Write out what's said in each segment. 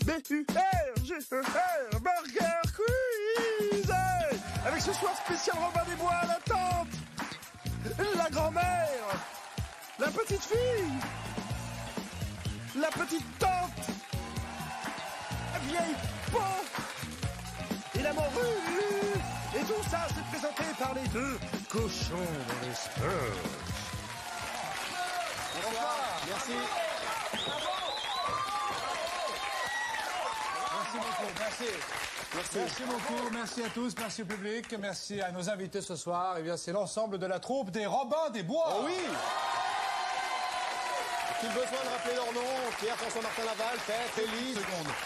B-U-R-G-E-R, Burger Quiz! Avec ce soir spécial Robin des Bois à la tante, la grand-mère, la petite fille, la petite tante, la vieille peau et la morue. Et tout ça, c'est présenté par les deux cochons dans les Spurs. Bonsoir. Merci. Merci beaucoup, merci. Merci beaucoup, merci à tous, merci au public, merci à nos invités ce soir. Eh bien, c'est l'ensemble de la troupe des Robins des Bois. Oh oui. Est-il besoin de rappeler leur nom? Pierre, François, Martin Laval, Pep, Élise,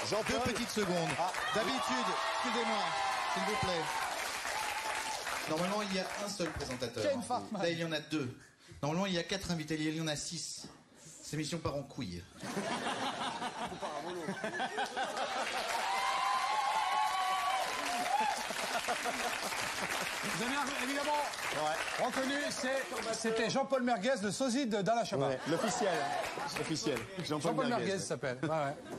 Jean-Paul. 2 petites secondes. D'habitude, excusez-moi, s'il vous plaît. Normalement, il y a un seul présentateur. Là, il y en a 2. Normalement, il y a 4 invités. Il y en a 6. Cette émission part en couille. Vous avez évidemment reconnu, c'était Jean-Paul Merguez, le sosie d'Alain Chabat. Ouais, l'officiel. Jean-Paul Merguez s'appelle.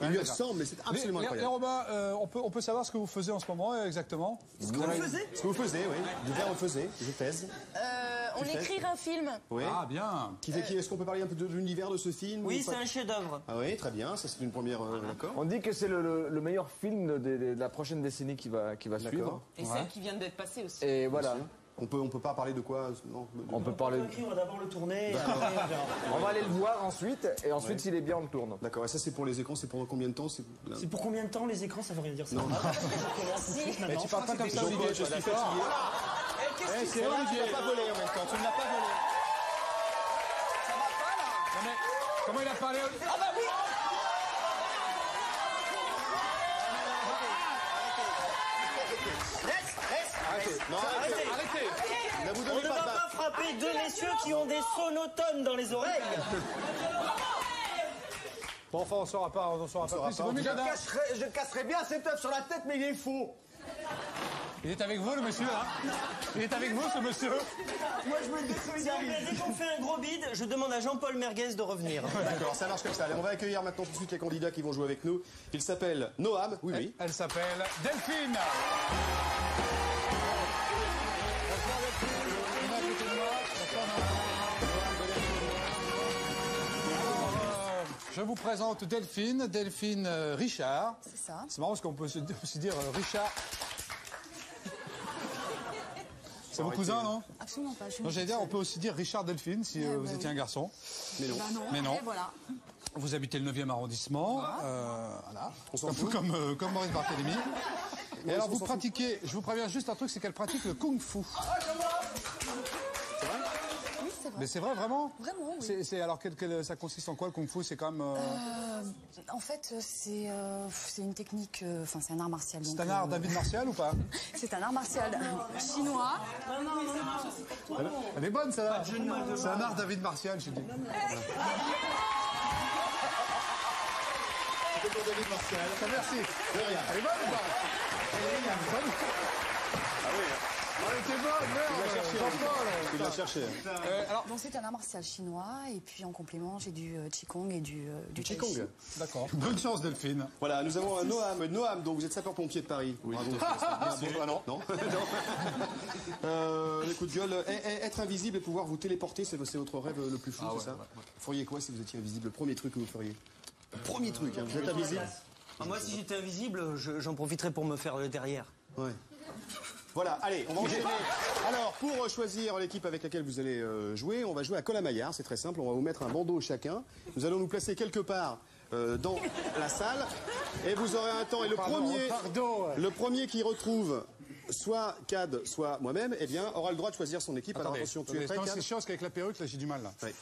Il lui ressemble, mais c'est absolument incroyable. Les Robins, on peut savoir ce que vous faisiez en ce moment exactement? Ce que vous faisiez, oui. Du verre, on faisait. Je fais. On écrit un film. Oui. Ah, bien. Est-ce qu'on peut parler un peu de l'univers de ce film? Oui, c'est un chef-d'œuvre. Ah oui, très bien. Ça, c'est une première. D'accord. On dit que c'est le meilleur film de la prochaine décennie qui va suivre. Et celle qui vient d'être passée aussi. Et voilà. On peut pas parler de quoi? Non. On peut parler. On va d'abord le tourner. On va aller le voir ensuite, et ensuite, s'il est bien, on le tourne. D'accord. Et ça, c'est pour les écrans. C'est pendant combien de temps? C'est pour combien de temps les écrans? Ça veut rien dire ça. Non. Mais tu parles pas comme ça, Olivier. Je suis fatigué. C'est Olivier. Tu l'as pas volé en même temps. Tu ne l'as pas volé. Ça va pas, là? Non, mais comment il a parlé? Ah bah oui. Arrêtez. Ne vous On donnez ne va pas de pas frapper deux messieurs qui ont des sonotones dans les oreilles. Bon, enfin, on saura pas plus. C'est vaut mieux Dada. Je casserai bien cet œuf sur la tête, mais il est faux. Il est avec vous, le monsieur, hein? Il est avec vous, ce monsieur? Moi, je me dis dès qu'on fait un gros bide, je demande à Jean-Paul Merguez de revenir. D'accord, ça marche comme ça. Allez, on va accueillir maintenant tout de suite les candidats qui vont jouer avec nous. Ils s'appellent Noam. Oui. Elle s'appelle Delphine. Je vous présente Delphine Richard. C'est ça. C'est marrant parce qu'on peut aussi dire Richard. C'est vos cousins, non? Absolument pas. Non, j'allais dire, on peut aussi dire Richard Delphine si vous étiez un garçon. Mais non. Et voilà. Vous habitez le 9e arrondissement. Voilà. Un peu comme Maurice Barthélémy. Et alors, vous pratiquez, je vous préviens juste un truc, c'est qu'elle pratique le kung-fu. Oui, c'est vrai. Mais c'est vrai, vraiment? Vraiment, oui. Alors, ça consiste en quoi, le kung-fu? C'est quand même... En fait, c'est une technique... Enfin, c'est un art martial. C'est un art David martial ou pas? C'est un art martial chinois. Elle est bonne, celle-là. C'est un art David martial, je dis. C'était pour David Martial. Merci. De rien. Elle est bonne ou pas? Ah oui. Elle était bonne, merde. Tu l'as cherché. Alors, Donc c'est un art martial chinois et puis en complément j'ai du qigong et du tai Qigong. chi. d'accord. Bonne chance, Delphine. Voilà, nous avons un Noam, donc vous êtes sapeur-pompier de Paris. Oui. Bravo. Non. Les coups de gueule. Être invisible et pouvoir vous téléporter, c'est votre rêve le plus fou, c'est ça? Vous feriez quoi si vous étiez invisible? Le premier truc que vous feriez? Le premier truc, hein, vous êtes invisible? Moi, si j'étais invisible, j'en profiterais pour me faire le derrière. Ouais. Voilà, allez, on va enchaîner. Alors, pour choisir l'équipe avec laquelle vous allez jouer, on va jouer à Colin-Maillard, c'est très simple, on va vous mettre un bandeau chacun. Nous allons nous placer quelque part dans la salle, et vous aurez un temps. Et le premier qui retrouve soit Cad, soit moi-même, eh bien, aura le droit de choisir son équipe. Alors attention, tu es prêt, Cad? C'est chiant parce qu'avec la perruque, là, j'ai du mal, là. Oui.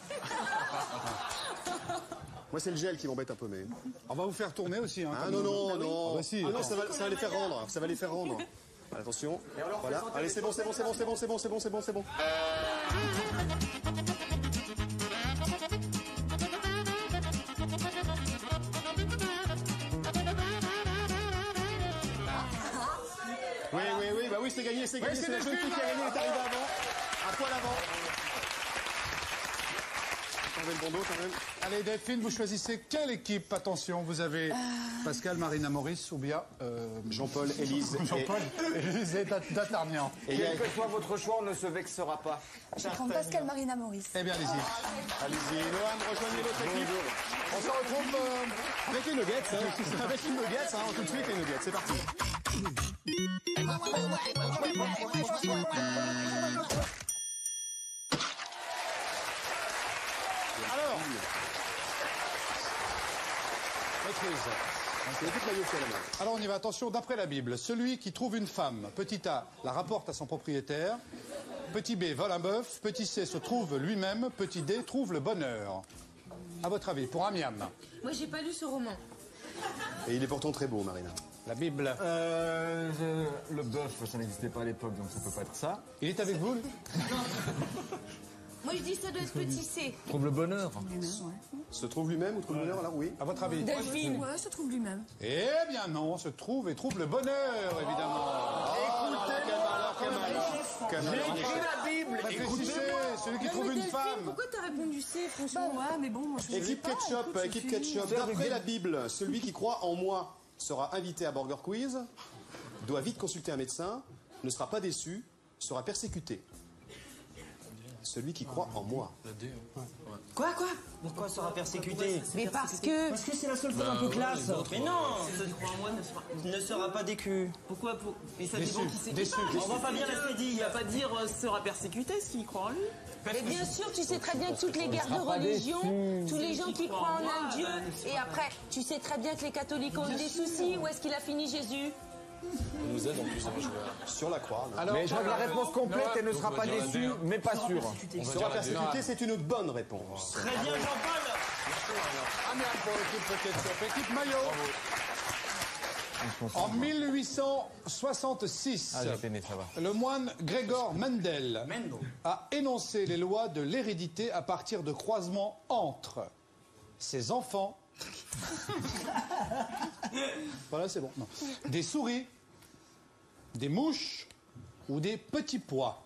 Moi, c'est le gel qui m'embête un peu, mais... On va vous faire tourner aussi, hein. Ah non. Ah bah si. Ah non, ça va les faire rendre. Ça va les faire rendre. Attention. Voilà. Allez, c'est bon. Oui, bah oui, c'est gagné. C'est la jeune fille qui a gagné, est arrivée avant. Un poil avant. enlever le bandeau quand même. Allez, Delphine, vous choisissez quelle équipe? Attention, vous avez Pascal, Marina, Maurice ou bien Jean-Paul, Élise. Jean-Paul, Élise et D'Artagnan. Quel que soit votre choix, on ne se vexera pas. Je vais prendre Pascal, Marina, Maurice. Eh bien, allez-y. Allez-y, Noam, rejoignez votre équipe. On se retrouve avec les nuggets. Avec les nuggets, tout de suite les nuggets. C'est parti. Alors, maîtrise. Alors on y va, attention, d'après la Bible, celui qui trouve une femme, petit a, la rapporte à son propriétaire, petit b, vole un bœuf, petit c, se trouve lui-même, petit d, trouve le bonheur. À votre avis, pour Amiam? Moi, j'ai pas lu ce roman. Et il est pourtant très beau, Marina. La Bible. Le bœuf, ça n'existait pas à l'époque, donc ça peut pas être ça. Il est avec vous? Moi, je dis ça doit être petit C. Trouve le bonheur. Se trouve lui-même ou trouve le bonheur, alors oui. À votre avis? Delphine. Ouais, se trouve lui-même. Eh bien non, se trouve et trouve le bonheur, évidemment. J'ai écrit la Bible. Réfléchissez, celui qui Non, trouve mais une Delphine, femme. pourquoi t'as répondu C, Bah franchement? ouais, mais bon, moi je Équipe Ketchup, équipe Ketchup. D'après la Bible, celui qui croit en moi sera invité à Burger Quiz, doit vite consulter un médecin, ne sera pas déçu, sera persécuté. Celui qui croit en moi. Quoi? Pourquoi sera persécuté? Mais parce que... Parce que c'est la seule fois un peu classe. Mais non, ceux qui croient en moi ne sera pas décu. Pourquoi Mais ça dépend qui c'est qui Déçu. parle. On va pas bien rester dit. Il va pas dire sera persécuté s'il croit en lui. Mais bien sûr, tu sais très bien que toutes les guerres de religion, tous les gens qui croient en un Dieu, et après, tu sais très bien que les catholiques ont eu des soucis. Où est-ce qu'il a fini Jésus? Sur la croix. Alors, Mais je vois que la réponse complète, elle ne sera pas déçue, mais pas sûre. Sera persécuté, c'est une bonne réponse. Très bien, Jean-Paul. Amiam pour l'équipe Ketchup. Équipe Maillot. En 1866, Ah, j'étais né, ça va. le moine Grégor Mendel a énoncé les lois de l'hérédité à partir de croisements entre ses enfants. Voilà, c'est bon. Non. Des souris, des mouches ou des petits pois.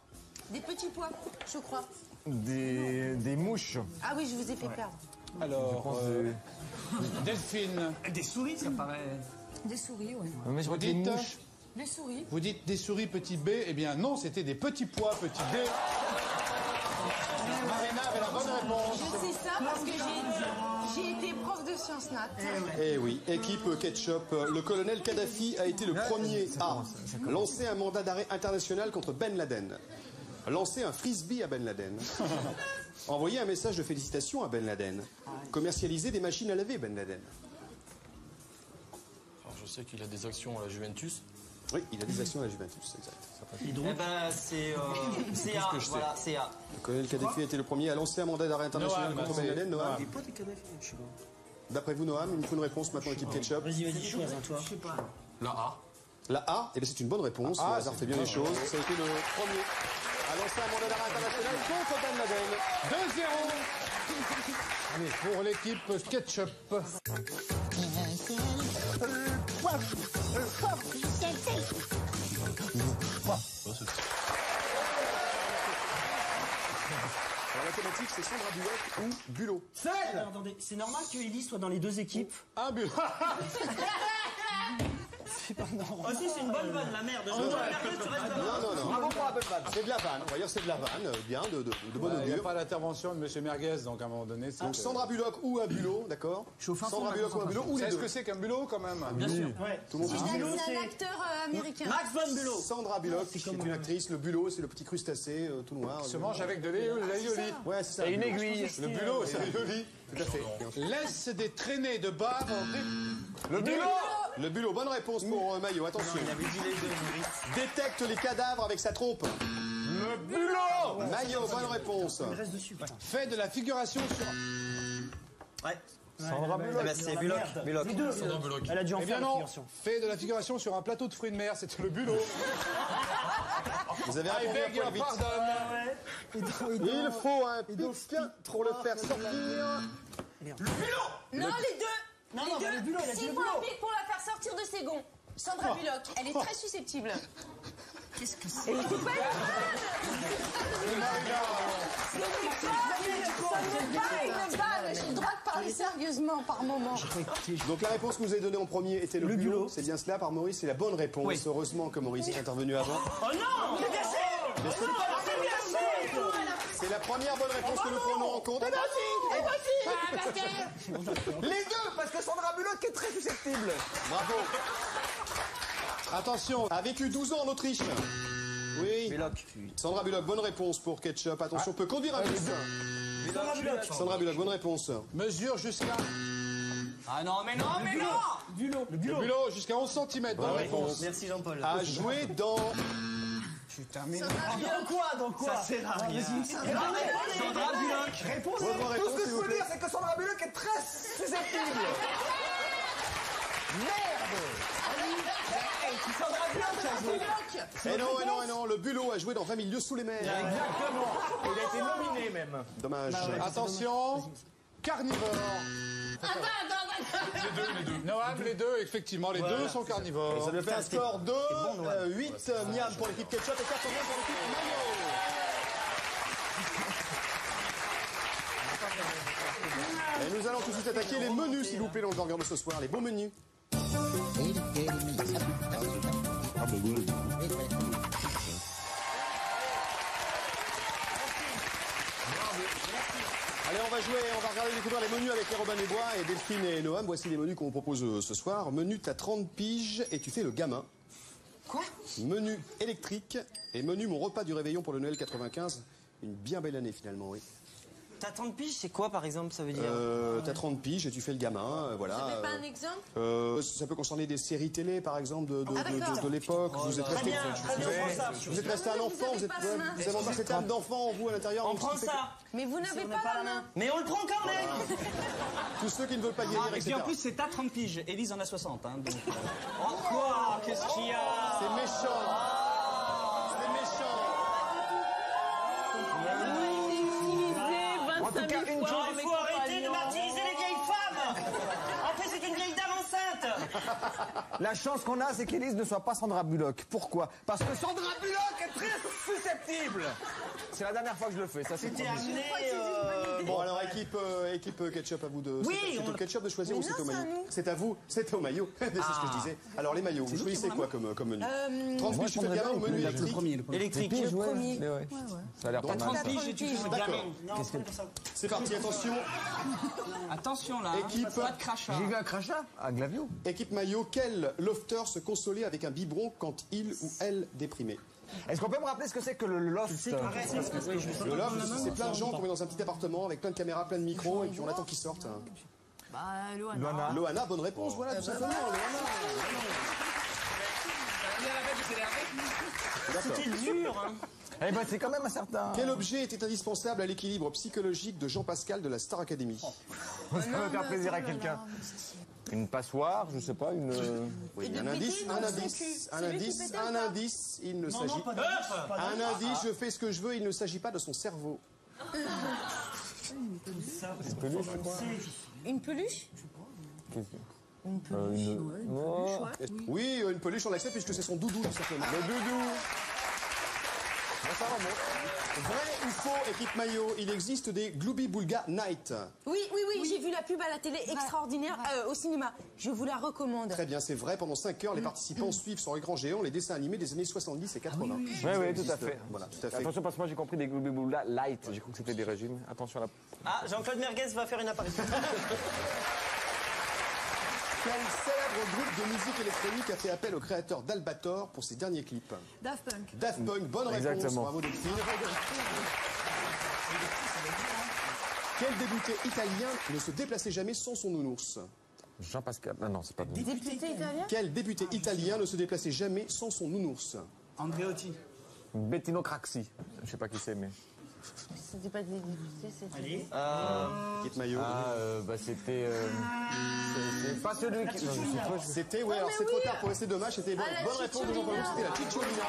Des petits pois, je crois. Des mouches. Ah oui, je vous ai fait perdre. Alors, Delphine, Des souris, ça paraît. Des souris, ouais. Mais je vous vois que les dites, mouches. Des souris. vous dites des souris petit b, eh bien non, c'était des petits pois petit d. Marina avait la bonne réponse. Je sais ça parce que j'ai été prof de sciences nat. Eh oui, équipe Ketchup. Le colonel Kadhafi a été le premier à lancer un mandat d'arrêt international contre Ben Laden, lancer un frisbee à Ben Laden, envoyer un message de félicitations à Ben Laden, commercialiser des machines à laver Ben Laden. Alors, je sais qu'il a des actions à la Juventus. Oui, il a des actions à la Juventus, exact. Eh ben, c'est A. Voilà, c'est A. Le colonel Kadhafi a été le premier à lancer un mandat d'arrêt international Noam, contre Ben Laden. Noam. Des potes de Kadhafi, je sais pas. D'après vous, Noam, il nous faut une réponse maintenant, équipe Ketchup. Vas-y, choisis toi. Je sais pas. La A. La A, eh bien, c'est une bonne réponse. Le hasard fait bien les choses. Ça a été le premier à lancer un mandat d'arrêt international contre Ben Laden. 2-0. Allez, pour l'équipe Ketchup. Alors, la thématique, c'est Sandra Bullock ou Bulot. Attendez, c'est normal que Ellie soit dans les deux équipes. Un but. Oh si, c'est une bonne vanne, la merde. Non. Bravo pour la bonne vanne. C'est de la vanne. On va dire c'est de la vanne. Bien, de bonne Il n'y a augure. pas l'intervention de M. Merguez, donc à un moment donné, c'est... Donc, Sandra Bullock ou un Bulot, d'accord. Sandra Bullock ou un Bulot, ou les Est-ce deux. que c'est qu'un bulot, quand même? Bien sûr. Ouais. Tout le monde C'est dit un acteur américain. Max von Bülow. Sandra Bullock, qui est une actrice. Le Bulot, c'est le petit crustacé tout noir. Se mange avec de l'aioli. Ouais, c'est ça. Et une aiguille. Le bulot, c'est l'aioli. Tout à fait. Laisse des traînées de bave Le Bulot. Le Bulot, bonne réponse pour Maillot. Attention. Il avait dit les deux, Maurice. Détecte les cadavres avec sa trompe. Le bulot. Maillot, bonne réponse. Il reste dessus. Fait de la figuration sur... Ouais. Sandra Eh Bullock. ben, c'est Bullock. Bullock. Sandra Bullock. Elle a dû en Eh bien faire la non, figuration. fait de la figuration sur un plateau de fruits de mer, c'était le bulot. Vous avez I répondu beg un your point vite. pardon. Il faut un pic pour le faire sortir. Non, les deux. Non, Les le deux. Bulot, il a dit S'il le faut un Bulot. pic pour la faire sortir de ses gonds. Sandra Bullock, elle est très susceptible. qu'est-ce que c'est? Et c'est pas une vanne, j'ai le droit de parler sérieusement par moment. Donc la réponse que vous avez donnée en premier était le bulot. C'est bien cela par Maurice, c'est la bonne réponse. Oui. Heureusement que Maurice est intervenu avant. Oh non, c'est glacé. Mais c'est la première bonne réponse que nous prenons en compte. Les deux, parce que Sandra Bullock est très susceptible. Bravo. Attention, a vécu 12 ans en Autriche. Oui. Bullock. Sandra Bullock, bonne réponse pour Ketchup. Attention, peut conduire un bus. Sandra Bullock, bonne réponse. Mesure jusqu'à... Ah non, mais non, mais non. Le bulot jusqu'à 11 cm. Bonne réponse. Merci Jean-Paul. A joué dans... Putain, mais... Dans quoi? Ça sert à rien. Sandra Bullock. Réponse. Bonne Tout réponse, ce que s'il je vous peux plaît. dire, c'est que Sandra Bullock est très susceptible. Eh non, le bulot a joué dans 20 000 lieues sous les mers. Exactement. Il a été nominé même. Dommage. Attention, carnivore. Les deux. Noam, les deux, effectivement, les deux sont carnivores. Ça doit faire un score de 8 miam pour l'équipe Ketchup et 4 miam pour l'équipe Mayo. Et nous allons tout de suite attaquer les menus, s'il vous plaît, dans le burger de ce soir, les bons menus. Allez, on va jouer, on va regarder découvrir les menus avec les Robin des Bois et Delphine et Noam. Voici les menus qu'on vous propose ce soir. Menu, t'as 30 piges et tu fais le gamin. Quoi? Menu électrique et menu mon repas du réveillon pour le Noël 95. Une bien belle année finalement, oui. T'as 30 piges, c'est quoi par exemple, ça veut dire? T'as 30 piges et tu fais le gamin, voilà. Vous n'avez pas un exemple? Ça peut concerner des séries télé, par exemple, de l'époque. Vous êtes resté, vous êtes resté un enfant, vous avez encore cette âme d'enfant en vous à l'intérieur. On prend ça. Mais vous n'avez pas la main. Mais on le prend quand même. Tous ceux qui ne veulent pas vieillir, Et puis etc. en plus, c'est à 30 piges. Élise en a 60. Hein, donc, Oh quoi? Qu'est-ce qu'il y a? C'est méchant. C'est méchant. En tout cas, une chose. Il faut arrêter de martyriser les vieilles femmes. En plus, c'est une vieille dame enceinte. La chance qu'on a, c'est qu'Élise ne soit pas Sandra Bullock. Pourquoi? Parce que Sandra Bullock est très susceptible. C'est la dernière fois que je le fais, ça c'est T'es promis. amené. Bon, alors équipe Ketchup, à vous de... Oui, c'est au Ketchup de choisir Mais ou c'est non, au c'est à maillot? nous. C'est à vous, c'est au maillot. C'est ce que je disais. Alors les maillots, vous choisissez quoi comme menu? 30 piges, tu fais le gamin ou menu électrique? Électrique. Le premier. Ça a l'air pas mal. 30 ça. piges et tu fais le D'accord. gamin. Non, C'est parti, attention. attention là. Équipe. Pas de crachat. J'ai vu un crachat à Glavio. Équipe maillot, quel lofter se consolait avec un biberon quand il ou elle déprimait? Est-ce qu'on peut me rappeler ce que c'est que le loft? Le loft, c'est plein de gens qu'on met dans un petit appartement avec plein de caméras, plein de micros et puis on attend qu'ils sortent. Bah, Loana. Loana. Loana, bonne réponse, voilà, tout simplement. D'accord. C'est dur. Hein. Eh ben, c'est quand même un certain... Quel objet était indispensable à l'équilibre psychologique de Jean Pascal de la Star Academy? Ça va faire plaisir à quelqu'un. Une passoire, je sais pas, une... Oui, de un péter indice, dans un son indice, cul. un C'est lui qui indice, pétait un ou pas indice, il ne s'agit... Un indice, je fais ce que je veux, il ne s'agit pas de son cerveau. Une peluche? Oui, une peluche, on l'accepte puisque c'est son doudou, tout simplement. Le doudou. Vrai ou faux, équipe maillot, il existe des Glooby Boulga Night. Oui, j'ai vu la pub à la télé extraordinaire au cinéma. Je vous la recommande. Très bien, c'est vrai, pendant 5 heures, les participants suivent sur écran géant les dessins animés des années 70 et 80. Oui, tout à fait. Voilà, tout à fait. Attention, parce que moi j'ai compris des Glooby Boulga light. J'ai cru que c'était des régimes. Attention à la... Ah, Jean-Claude Merguez va faire une apparition. Quel célèbre groupe de musique électronique a fait appel au créateur d'Albator pour ses derniers clips? Daft Punk. Daft Punk, bonne réponse, Exactement. bravo Delphine. Quel député italien ne se déplaçait jamais sans son nounours? Jean-Pascal... Ah non, c'est pas bon. Député italien? Quel député italien ne se déplaçait jamais sans son nounours? Andreotti. Bettino Craxi. Je sais pas qui c'est, mais... C'était pas des députés, c'était... Allez. Équipe maillot. C'était... c'est pas celui qui... Non, je sais pas, C'était, ouais, alors c'est trop tard pour rester dommage, c'était bonne réponse de Jean-Paul, c'était la Cicciolina.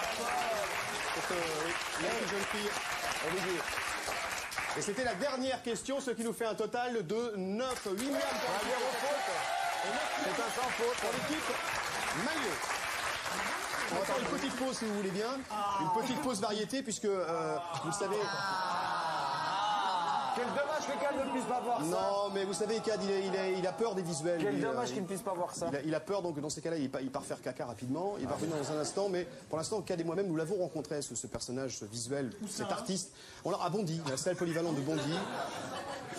La petite jeune fille. Olivier. Et c'était la dernière question, ce qui nous fait un total de 9, 8 miams pour la faute. Et 9 c'est un sans faute pour l'équipe maillot. On va faire une petite pause si vous voulez bien. Une petite pause variété puisque, vous le savez... Quel dommage que Cad ne puisse pas voir ça. Non, mais vous savez, Cad, il a peur des visuels. Quel dommage qu'il ne puisse pas voir ça. Il a peur, donc dans ces cas-là, il part faire caca rapidement. Il va revenir dans un instant, mais pour l'instant, Cad et moi-même, nous l'avons rencontré, ce personnage, ce visuel, cet artiste. On l'a à Bondy, la salle polyvalente de Bondy.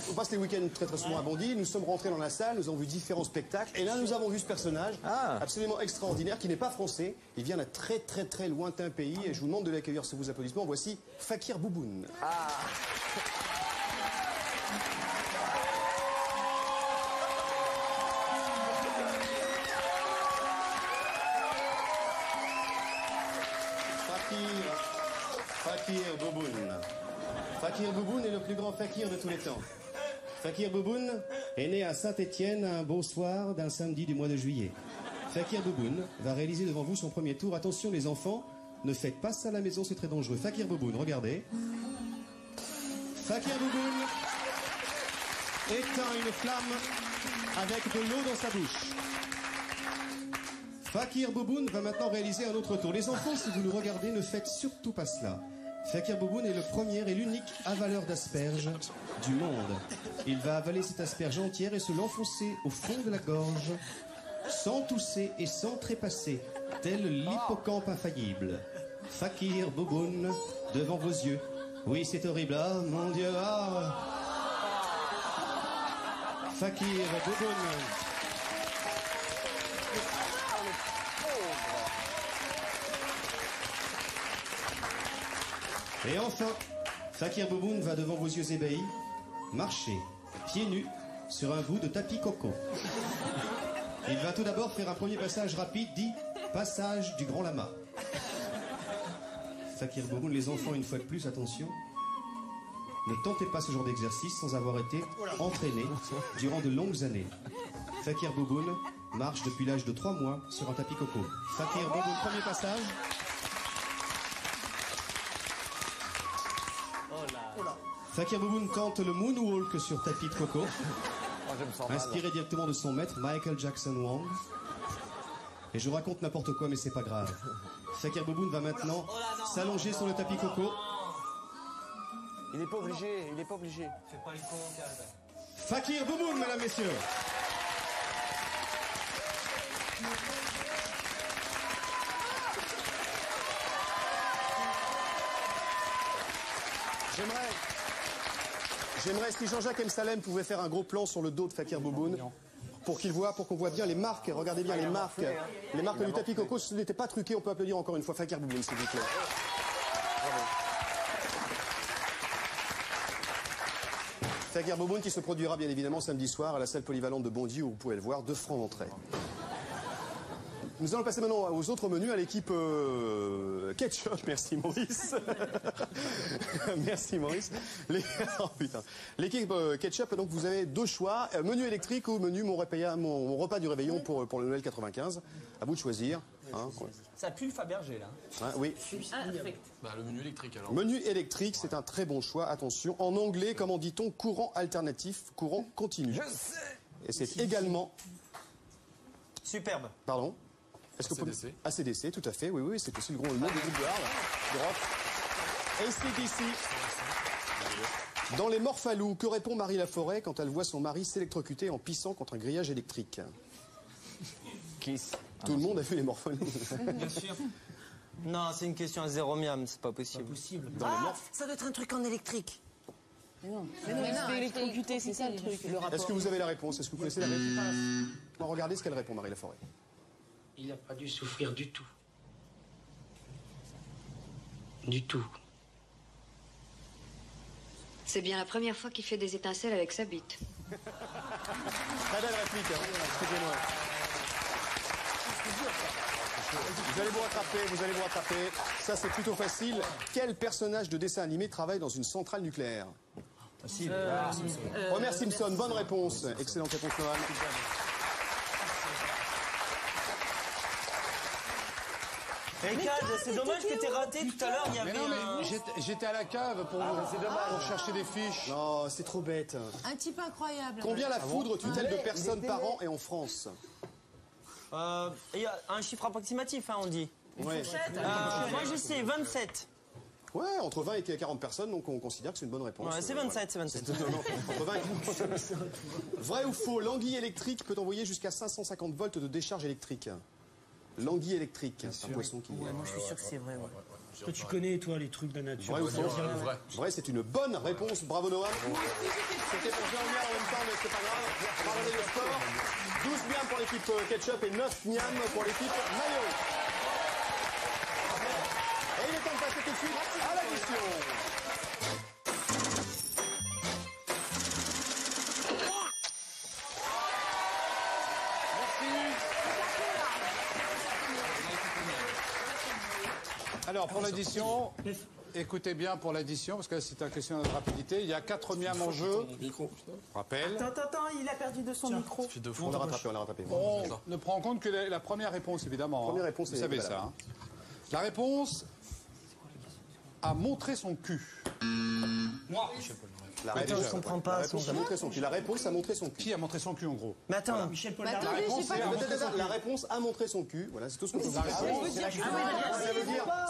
On passe les week-ends très très souvent à Bondy. Nous sommes rentrés dans la salle, nous avons vu différents spectacles. Et là, nous avons vu ce personnage absolument extraordinaire, qui n'est pas français. Il vient d'un très très très lointain pays. Et je vous demande de l'accueillir sous vos applaudissements. Voici Fakir Bouboun. Fakir Bouboun. Fakir Bouboun est le plus grand fakir de tous les temps. Fakir Bouboun est né à Saint-Étienne un beau soir d'un samedi du mois de juillet. Fakir Bouboun va réaliser devant vous son premier tour. Attention les enfants, ne faites pas ça à la maison, c'est très dangereux. Fakir Bouboun, regardez. Fakir Bouboun éteint une flamme avec de l'eau dans sa bouche. Fakir Bouboun va maintenant réaliser un autre tour. Les enfants, si vous nous regardez, ne faites surtout pas cela. Fakir Bouboun est le premier et l'unique avaleur d'asperges du monde. Il va avaler cette asperge entière et se l'enfoncer au fond de la gorge, sans tousser et sans trépasser, tel l'hippocampe infaillible. Fakir Bouboun, devant vos yeux. Oui, c'est horrible, ah, mon Dieu, ah. Fakir Bouboun. Et enfin, Fakir Bouboun va devant vos yeux ébahis marcher, pieds nus, sur un bout de tapis coco. Il va tout d'abord faire un premier passage rapide, dit passage du grand lama. Fakir Bouboun, les enfants, une fois de plus, attention, ne tentez pas ce genre d'exercice sans avoir été entraîné durant de longues années. Fakir Bouboun marche depuis l'âge de 3 mois sur un tapis coco. Fakir Bouboun, premier passage. Fakir Bouboun tente le moonwalk sur tapis de coco, inspiré directement de son maître Michael Jackson Wang. Et je raconte n'importe quoi, mais c'est pas grave. Fakir Bouboun va maintenant s'allonger sur le tapis coco. Il n'est pas obligé, il n'est pas obligé. Fais pas le con, Cad. Fakir Bouboun, mesdames, messieurs. J'aimerais, si Jean-Jacques M. Salem pouvait faire un gros plan sur le dos de Fakir Bouboun, pour qu'on voit bien les marques, regardez bien les marques du tapis coco, ce n'était pas truqué, on peut applaudir encore une fois Fakir Bouboun, s'il vous plaît. Fakir Bouboun qui se produira bien évidemment samedi soir à la salle polyvalente de Bondy où vous pouvez le voir, 2 francs d'entrée. Nous allons passer maintenant aux autres menus, à l'équipe ketchup. Merci Maurice. Merci Maurice. Oh, putain. L'équipe ketchup, donc vous avez 2 choix, menu électrique ou menu mon repas du réveillon pour le Noël 95. À vous de choisir. Hein, ouais. Ça pue le Fabergé là. Hein, oui. Bah, le menu électrique alors. Menu électrique, c'est un très bon choix. Attention, en anglais, comment dit-on, courant alternatif, courant continu. Je sais. Et c'est également... Superbe. Pardon? ACDC. ACDC, tout à fait, oui, oui, c'est aussi le nom du groupe de hard, de rock. ACDC. Dans les Morphalous, que répond Marie Laforêt quand elle voit son mari s'électrocuter en pissant contre un grillage électrique? Kiss. Tout le monde a vu les Morphalous. Bien sûr. Non, c'est une question à 0 miam, c'est pas possible. Dans les Ça doit être un truc en électrique. Mais non, il se fait électrocuter, c'est ça le truc. Est-ce que vous avez la réponse? Est-ce que vous connaissez la réponse? Non, regardez ce qu'elle répond, Marie Laforêt. Il n'a pas dû souffrir du tout. Du tout. C'est bien la première fois qu'il fait des étincelles avec sa bite. Très belle réplique, hein. Excusez-moi. Vous allez vous rattraper. Ça, c'est plutôt facile. Quel personnage de dessin animé travaille dans une centrale nucléaire? Homer Simpson, bonne réponse. Excellente réponse, Noël. Hey Cad, c'est dommage que t'aies raté tout à l'heure, il y avait j'étais à la cave pour chercher des fiches. Non, c'est trop bête. Un type incroyable. Combien la foudre tue-t-elle de personnes par an et en France? il y a un chiffre approximatif, hein, on dit. Ouais. Moi, je sais, 27. Ouais, entre 20 et 40 personnes, donc on considère que c'est une bonne réponse. Ouais, c'est 27, c'est 27. Non, entre 20 et 40. Vrai ou faux, l'anguille électrique peut envoyer jusqu'à 550 volts de décharge électrique. L'anguille électrique, c'est un poisson qui... Ouais, moi, je suis sûr que c'est vrai. Ouais. Toi, tu connais, toi, les trucs de la nature. Vrai ou faux? Vrai, c'est une bonne réponse. Bravo, Noah. C'était pour Jean Miam en même temps, mais c'est pas grave. On va regarder le score. 12 miam pour l'équipe ketchup et 9 miam pour l'équipe mayo. Et il est temps de passer tout de suite à la question. Alors, pour l'addition, écoutez bien pour l'addition, parce que c'est une question de rapidité. Il y a 4 miams en jeu. Rappel. Attends, il a perdu de son micro. On l'a rattrapé, on l'a rattrapé. On ne prend en compte que la première réponse, évidemment. Première réponse, vous savez ça. Hein. La réponse a montré son cul. Moi. Attends, je comprends pas. La réponse a montré son cul. Qui a montré son cul, en gros? Mais attends, voilà. Michel Bah, Polnareff. La réponse a montré son cul. Voilà, c'est tout ce qu'on peut dire.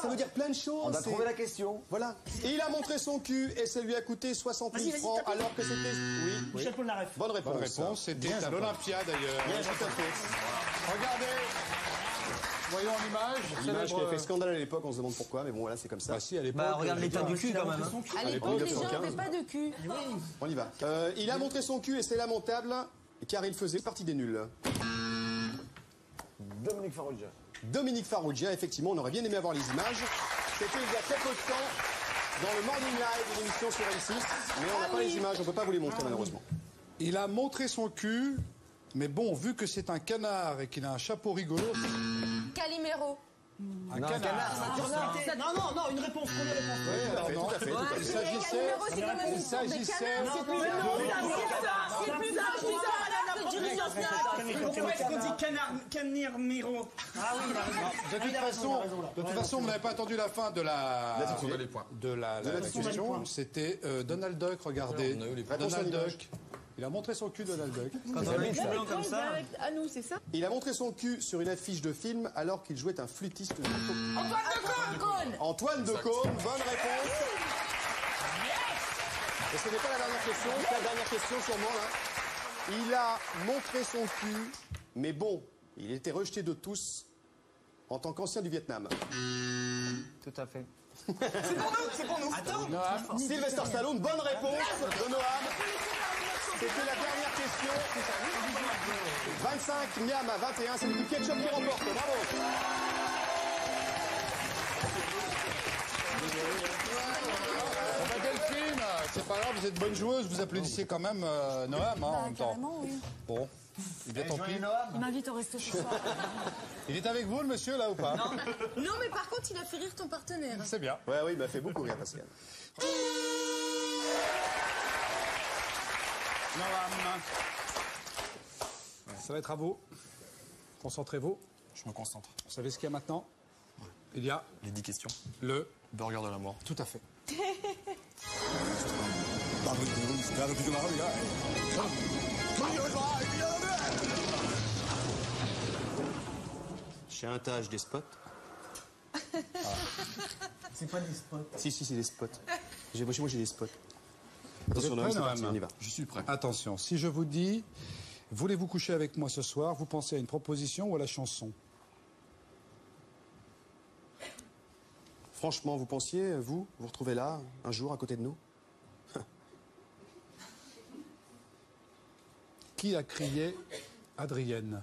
Ça veut dire plein de choses. On a trouvé la question. Voilà. Et il a montré son cul et ça lui a coûté 60 000 francs alors que c'était... Oui. Michel Polnareff. Bonne réponse. Bonne réponse. C'était à l'Olympia, d'ailleurs. Bien, tout à fait. Regardez. Voyons l'image. L'image qui a fait scandale à l'époque, on se demande pourquoi, mais bon, voilà, c'est comme ça. Bah si, à l'époque. bah regarde l'état du cul quand même. À l'époque, les gens n'avaient pas de cul. On y va. Il a montré son cul et c'est lamentable, car il faisait partie des nuls. Dominique Farrugia. Dominique Farrugia, effectivement, on aurait bien aimé avoir les images. C'était il y a très peu de temps, dans le Morning Live de l'émission sur M6, mais on n'a pas les images, on ne peut pas vous les montrer malheureusement. Il a montré son cul, mais bon, vu que c'est un canard et qu'il a un chapeau rigolo... Calimero. Un canard. Non, une réponse, première réponse. Tout à fait. Il s'agissait... Pourquoi est-ce qu'on dit canard miro? Ah oui, De toute façon, vous n'avez pas attendu la fin de la question. C'était Donald Duck, regardez. Donald Duck. Il a montré son cul, Donald Duck. Quand on a un blanc comme ça. À nous, c'est ça? Il a montré son cul sur une affiche de film alors qu'il jouait un flûtiste. Antoine de Caunes, bonne réponse. Et ce n'est pas la dernière question, c'est la dernière question sûrement là. Il a montré son cul, mais bon, il était rejeté de tous en tant qu'ancien du Vietnam. Tout à fait. C'est pour nous. Attends. Sylvester Stallone, bonne réponse de Noam. C'était la dernière question. 25 miam à 21, c'est l'équipe ketchup qui remporte. Bravo. Delphine, c'est pas grave, vous êtes bonne joueuse, vous applaudissez quand même Noam en même temps. Oui. Bon, bien tant pis. Il m'invite au resto ce soir. Il est avec vous le monsieur là ou pas? Non, mais par contre, il a fait rire ton partenaire. C'est bien. Ouais, oui, il m'a fait beaucoup rire Pascal. Noam. Ça va être à vous. Concentrez-vous. Je me concentre. Vous savez ce qu'il y a maintenant? Il y a Les 10 questions. le Burger de la mort. tout à fait. Chez un tage des spots. C'est pas des spots. Si, c'est des spots. Chez moi, j'ai des spots. Vous êtes Attention, prêts, c'est parti, Noam? on y va. Je suis prêt. Attention, si je vous dis, voulez-vous coucher avec moi ce soir, vous pensez à une proposition ou à la chanson? Franchement, vous pensiez, vous retrouvez là, un jour, à côté de nous? Qui a crié Adrienne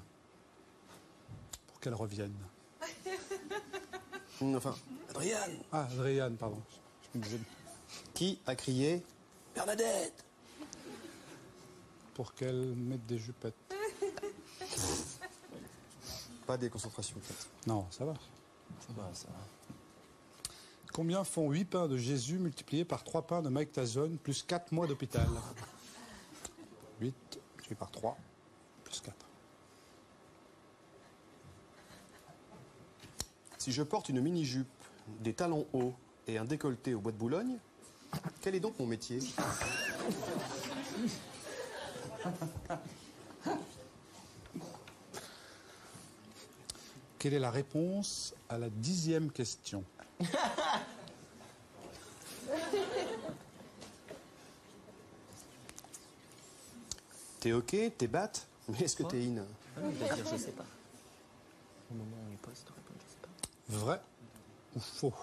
pour qu'elle revienne? Enfin, Adrienne. Ah, Adrienne, pardon. Je me disais Qui a crié Bernadette? pour qu'elle mette des jupettes. Pas des concentrations, en fait. Non, ça va. Ça va, ça va. Combien font 8 pains de Jésus multipliés par 3 pains de Mike Tyson plus 4 mois d'hôpital? 8 multiplié par 3 plus 4. Si je porte une mini-jupe, des talons hauts et un décolleté au bois de Boulogne, quel est donc mon métier? Quelle est la réponse à la 10e question? T'es ok, t'es batte, mais est-ce que t'es in? Il va dire je sais pas. Au moment où il pose cette réponse, je sais pas. Vrai ou faux?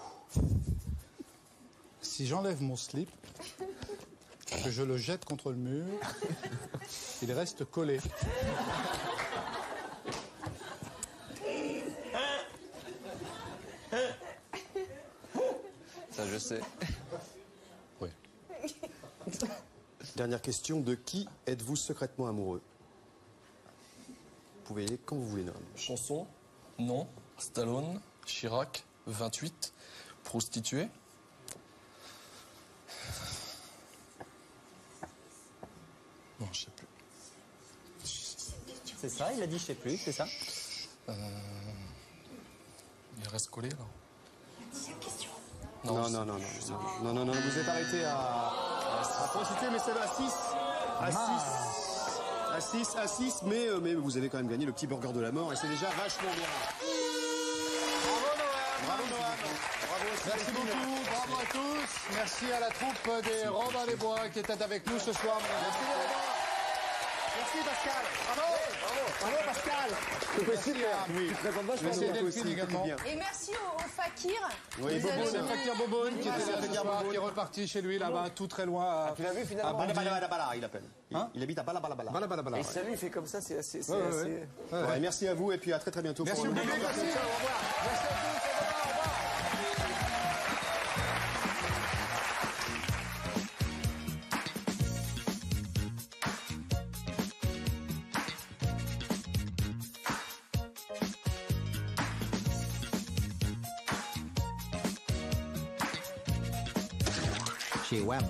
Si j'enlève mon slip, que je le jette contre le mur, il reste collé. Ça, je sais. Oui. Dernière question, de qui êtes-vous secrètement amoureux? Vous pouvez y aller quand vous voulez, Noam. Chanson? Non. Stallone? Chirac? 28? Prostituée? Non, je sais plus. C'est ça, il a dit je sais plus, c'est ça. Il reste collé, là. Non, vous êtes arrêté à prostituée, mais ça va à 6, mais vous avez quand même gagné le petit burger de la mort et c'est déjà vachement bien. Bravo Noam. Merci beaucoup, bravo à tous. Merci à la troupe des Robins des Bois qui était avec nous ce soir. Merci Pascal. Bravo Pascal. Merci à Delphine également. Et merci au Fakir. Oui, C'est Fakir Boboun qui était là ce soir, qui est reparti chez lui là-bas, tout très loin. Tu l'as vu finalement? Balabala, il appelle. Il habite à Balabala. Balabala. Et salut, il fait comme ça, c'est assez... Ouais, merci à vous et puis à très bientôt. Merci beaucoup. Merci. Au revoir. Merci à tous. Chez WAM,